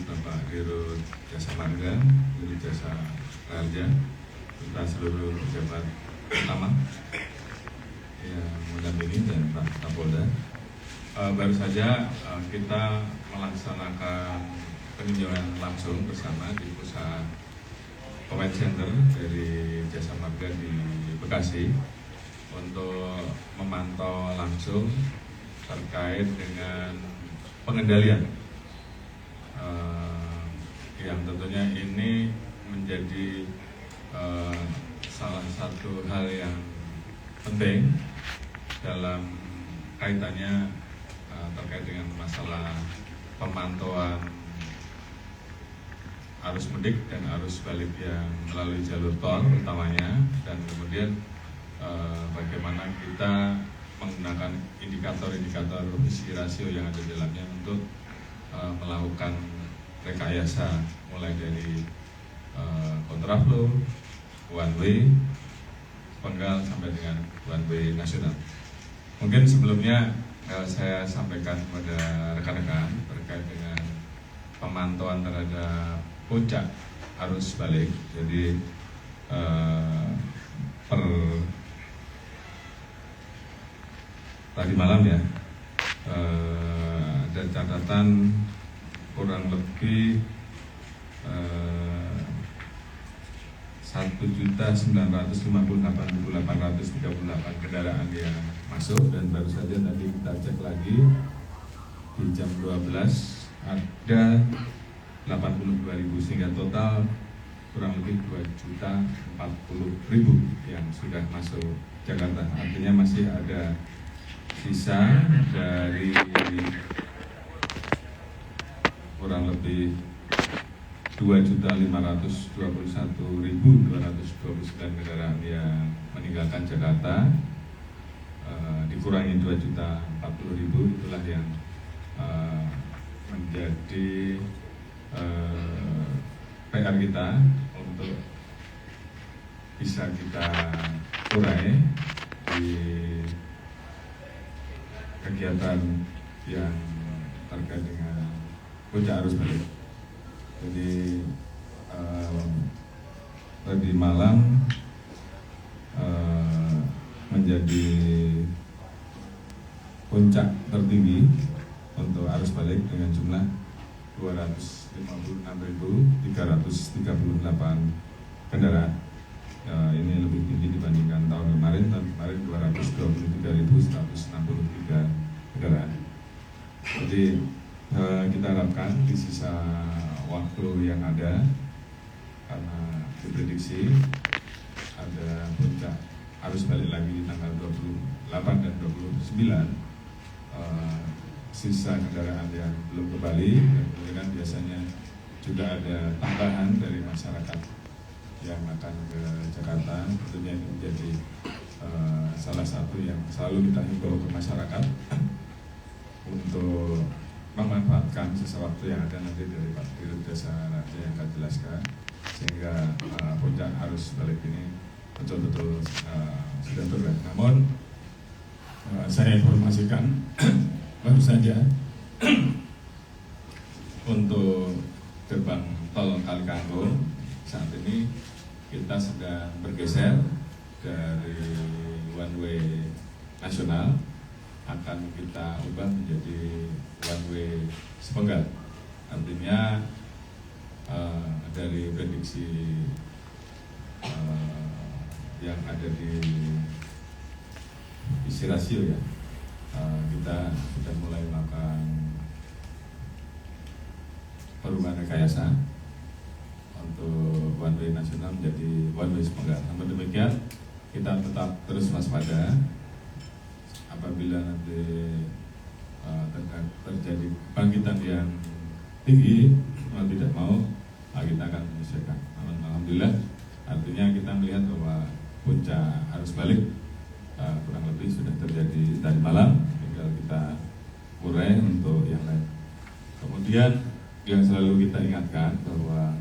Bapak Dirut Jasa Marga, Dirut Jasa Raja, serta seluruh pejabat utama yang mendampingi dan Pak Kapolda. Baru saja kita melaksanakan peninjauan langsung bersama di pusat Command Center dari Jasa Marga di Bekasi untuk memantau langsung terkait dengan pengendalian yang tentunya ini menjadi salah satu hal yang penting dalam kaitannya terkait dengan masalah pemantauan arus mudik dan arus balik yang melalui jalur tol utamanya, dan kemudian bagaimana kita menggunakan indikator-indikator visi rasio yang ada di dalamnya untuk melakukan rekayasa mulai dari kontraflow, one way, penggal sampai dengan one way nasional. Mungkin sebelumnya saya sampaikan kepada rekan-rekan terkait dengan pemantauan terhadap puncak arus balik. Jadi per tadi malam ya ada catatan kurang lebih 1.958.838 kendaraan yang masuk, dan baru saja tadi kita cek lagi di jam 12 ada 82.000, sehingga total kurang lebih 2.040.000 yang sudah masuk Jakarta. Artinya masih ada sisa dari kurang lebih 2.521.229 kendaraan yang meninggalkan Jakarta, dikurangi 2.040.000, itulah yang menjadi PR kita untuk bisa kita urai di kegiatan yang terkait dengan puncak arus balik. Jadi tadi malam menjadi puncak tertinggi untuk arus balik dengan jumlah 256.338 kendaraan. Ini lebih tinggi dibandingkan tahun kemarin. Tahun kemarin 223.163 kendaraan. Jadi kita harapkan di sisa waktu yang ada, karena diprediksi ada puncak arus balik lagi di tanggal 28 dan 29, sisa kendaraan yang belum kembali, dan kemudian biasanya juga ada tambahan dari masyarakat yang akan ke Jakarta. Tentunya ini menjadi salah satu yang selalu kita himbau ke masyarakat untuk memanfaatkan sisa waktu yang ada nanti dari Pak Dirut Jasa Raja yang akan jelaskan, sehingga puncak arus balik ini betul-betul sudah turun. Namun saya informasikan baru saja untuk gerbang tol Kali Kangkung saat ini kita sedang bergeser dari one way nasional, akan kita ubah menjadi one way sepenggal. Artinya dari prediksi yang ada di visi rasio ya, kita sudah mulai melakukan perubahan rekayasa untuk one way nasional menjadi one way sepenggal. Namun demikian kita tetap terus waspada. Apabila nanti terjadi kebangkitan yang tinggi, mau tidak mau kita akan menyesuaikan. Alhamdulillah, artinya kita melihat bahwa puncak arus balik kurang lebih sudah terjadi tadi malam, tinggal kita urai untuk yang lain. Kemudian yang selalu kita ingatkan bahwa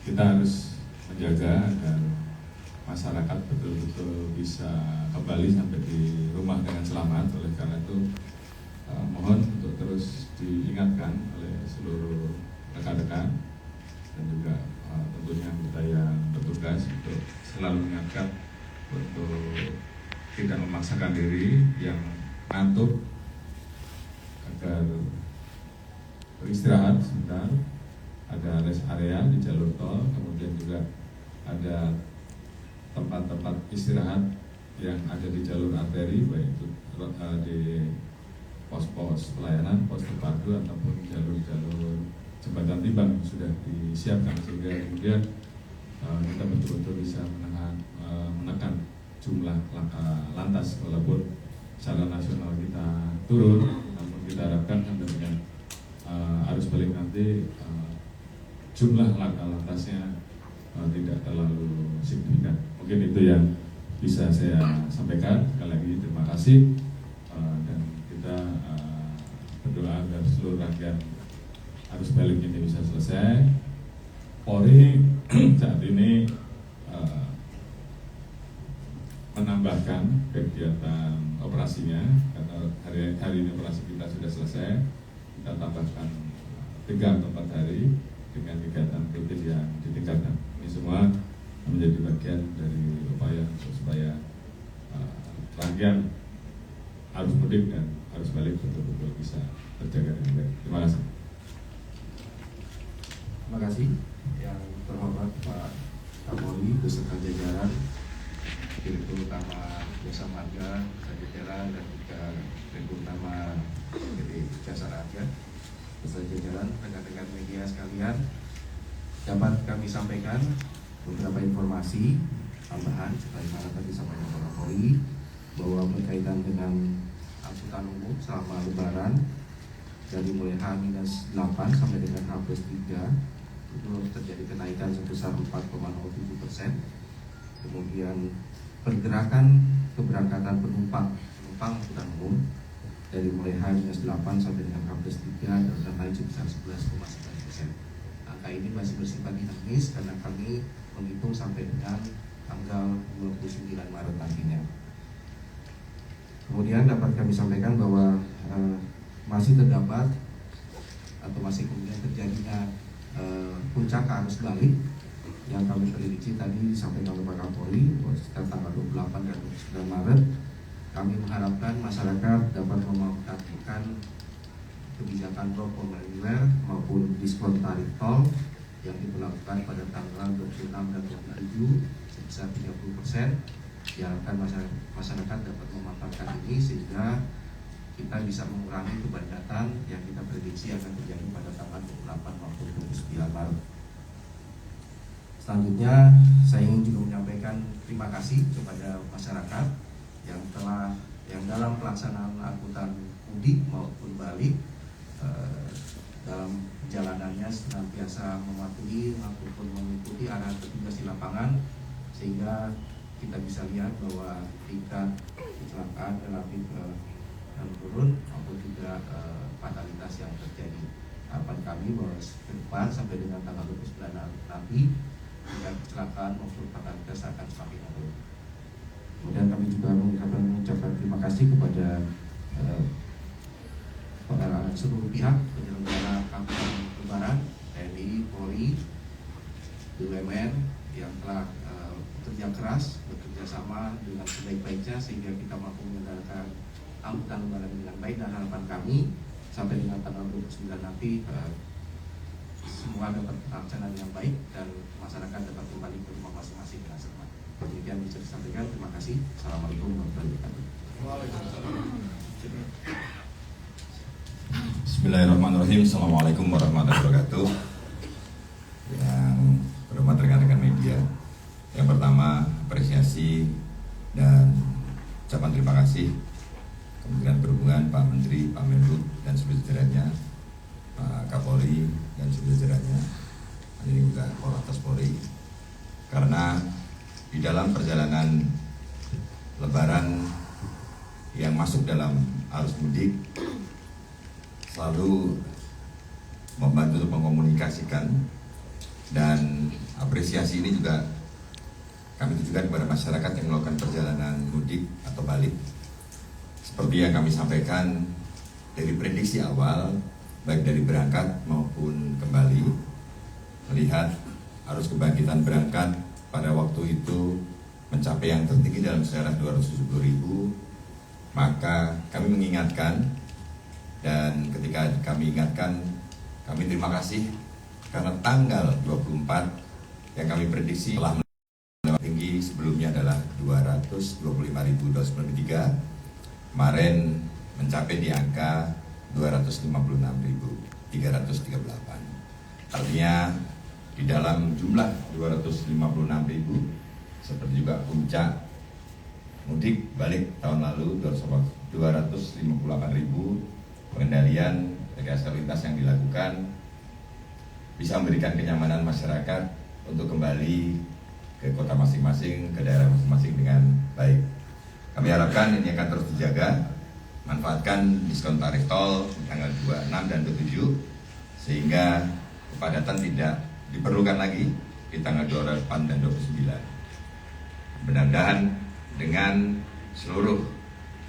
kita harus menjaga agar masyarakat betul-betul bisa kembali sampai di rumah dengan selamat. Oleh karena itu mohon untuk terus diingatkan memaksakan diri, yang ngantuk agar beristirahat sebentar. Ada rest area di jalur tol, kemudian juga ada tempat-tempat istirahat yang ada di jalur arteri, baik itu di pos-pos pelayanan, pos terpadu ataupun jalur-jalur jembatan timbang sudah disiapkan, sehingga kemudian kita betul-betul bisa menekan jumlah lantas, walaupun secara nasional kita turun, namun kita harapkan sampai dengan arus balik nanti jumlah lantasnya tidak terlalu signifikan. Mungkin itu yang bisa saya sampaikan. Sekali lagi terima kasih, dan kita berdoa agar seluruh rangkaian arus balik ini bisa selesai. Polri saat ini menambahkan kegiatan operasinya, karena hari ini operasi kita sudah selesai. Kita tambahkan 3 atau 4 hari dengan kegiatan rutin yang ditingkatkan. Ini semua menjadi bagian dari upaya supaya rangkaian arus mudik dan arus balik betul-betul bisa terjaga dengan baik. Terima kasih. Terima kasih yang terhormat Pak Kapolri beserta jajaran Direktur Utama Jasa Marga, jajaran dan juga Direktur Utama PT Jasa Raja beserta jajaran, rekan-rekan media sekalian. Dapat kami sampaikan beberapa informasi tambahan sebagaimana tadi disampaikan Pak Kapolri bahwa berkaitan dengan angkutan umum selama Lebaran dari mulai H-8 sampai dengan H+3 itu terjadi kenaikan sebesar 4,07%. Kemudian pergerakan keberangkatan penumpang angkutan umum dari mulai H-8 sampai dengan H+3 dan naik sebesar 11,9%. Angka ini masih bersifat dinamis karena kami menghitung sampai dengan tanggal 29 Maret nantinya. Kemudian dapat kami sampaikan bahwa masih terdapat atau masih kemudian terjadinya puncak arus balik yang kami prediksi tadi disampaikan oleh Pak Kapolri sekitar tanggal 28 dan 29 Maret. Kami mengharapkan masyarakat dapat memanfaatkan kebijakan drop from anywhere maupun diskon tarif tol yang diberlakukan pada tanggal 26 dan 27 sebesar 30%. Diharapkan masyarakat dapat memanfaatkan ini sehingga kita bisa mengurangi kepadatan yang kita prediksi akan terjadi pada tanggal 28 maupun 29 Maret. Selanjutnya saya ingin juga menyampaikan terima kasih kepada masyarakat yang dalam pelaksanaan angkutan mudik maupun balik dalam perjalanannya senantiasa mematuhi ataupun mengikuti arahan petugas di lapangan, sehingga kita bisa lihat bahwa tingkat kecelakaan relatif turun maupun juga fatalitas yang terjadi. Harapan kami bahwa ke depan sampai dengan tanggal 29 nanti tingkat kecelakaan maupun fatalitas akan semakin menurun. Kemudian kami juga mengucapkan terima kasih kepada seluruh pihak penyelenggara angkutan Lebaran, TNI, Polri, BUMN yang telah bekerja keras, bekerja sama dengan sebaik-baiknya sehingga kita mampu mengendalikan angkutan Lebaran dengan baik. Dan harapan kami sampai dengan tanggal 29 nanti semua dapat terlaksana dengan baik dan masyarakat dapat kembali ke rumah masing-masing dengan selamat. Demikian bisa disampaikan. Terima kasih. Assalamualaikum warahmatullahi wabarakatuh. Bismillahirrahmanirrahim. Assalamualaikum warahmatullahi wabarakatuh. Yang berhormat rekan-rekan media, yang pertama apresiasi dan ucapan terima kasih Kementerian Perhubungan, Pak Menteri, Pak Menlu dan seluruh jajarannya, Pak Kapolri dan seluruh jajarannya, ini juga Korlantas Polri, karena di dalam perjalanan Lebaran yang masuk dalam arus mudik selalu membantu untuk mengkomunikasikan, dan apresiasi ini juga kami tujukan kepada masyarakat yang melakukan perjalanan mudik atau balik. Seperti yang kami sampaikan dari prediksi awal, baik dari berangkat maupun kembali, melihat arus kebangkitan berangkat pada waktu itu mencapai yang tertinggi dalam sejarah 270.000 Maka kami mengingatkan, dan ketika kami ingatkan, kami terima kasih karena tanggal 24 yang kami prediksi telah melewati tinggi sebelumnya adalah 225.293, kemarin mencapai di angka 256.338. Artinya di dalam jumlah 256.000 seperti juga puncak mudik balik tahun lalu 258.000, pengendalian rekayasa lalu lintas yang dilakukan bisa memberikan kenyamanan masyarakat untuk kembali ke kota masing-masing, ke daerah masing-masing dengan baik. Kami harapkan ini akan terus dijaga, manfaatkan diskon tarif tol tanggal 26 dan 27 sehingga kepadatan tidak diperlukan lagi di tanggal 28 dan 29. Mudah-mudahan dengan seluruh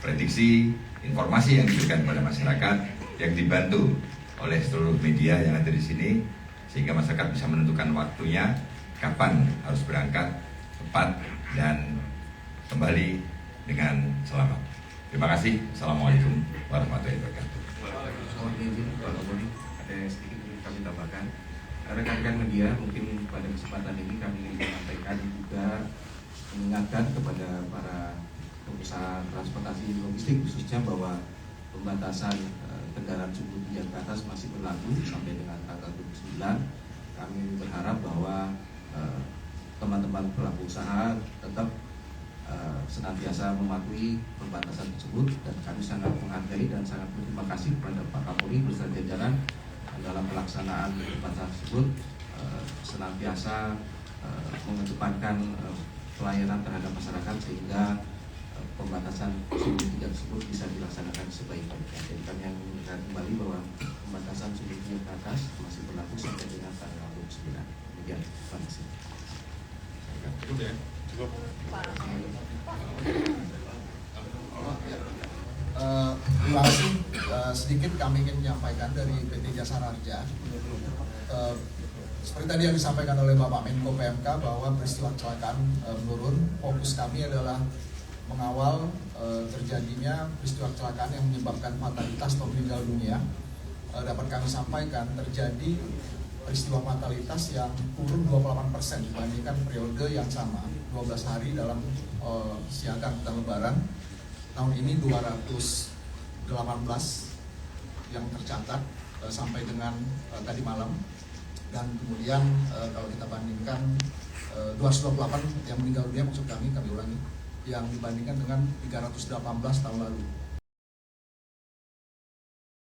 prediksi, informasi yang diberikan kepada masyarakat yang dibantu oleh seluruh media yang ada di sini, sehingga masyarakat bisa menentukan waktunya kapan harus berangkat tepat dan kembali dengan selamat. Terima kasih. Assalamualaikum warahmatullahi wabarakatuh. Mohon izin Pak Kapolri, ada sedikit ingin kami tambahkan. Rekan-rekan media, mungkin pada kesempatan ini kami ingin menyampaikan juga, mengingatkan kepada para pengusaha transportasi logistik khususnya bahwa pembatasan kendaraan sumbu tiga ke atas masih berlaku sampai dengan tanggal 29. Kami berharap bahwa teman-teman pelaku usaha tetap senantiasa mematuhi pembatasan tersebut, dan kami sangat menghargai dan sangat berterima kasih kepada Pak Kapolri beserta jajaran dalam pelaksanaan pembatasan tersebut, senantiasa mengedepankan pelayanan terhadap masyarakat sehingga pembatasan sumbu tiga tersebut bisa dilaksanakan sebaik-baiknya. Jadi kami yang mengingatkan kembali bahwa pembatasan sumbu tiga ke atas masih berlaku sampai dengan tanggal 29. Demikian, terima kasih. Cukup ya? Cukup. Terima kasih. Sedikit kami ingin menyampaikan dari PT Jasa Raja. Seperti tadi yang disampaikan oleh Bapak Menko PMK bahwa peristiwa kecelakaan menurun. Fokus kami adalah mengawal terjadinya peristiwa kecelakaan yang menyebabkan fatalitas atau meninggal dunia. Dapat kami sampaikan terjadi peristiwa fatalitas yang turun 28% dibandingkan periode yang sama 12 hari dalam siaga angkutan lebaran. Tahun ini 218 yang tercatat sampai dengan tadi malam, dan kemudian kalau kita bandingkan 228 yang meninggal dunia, maksud kami ulangi, yang dibandingkan dengan 318 tahun lalu.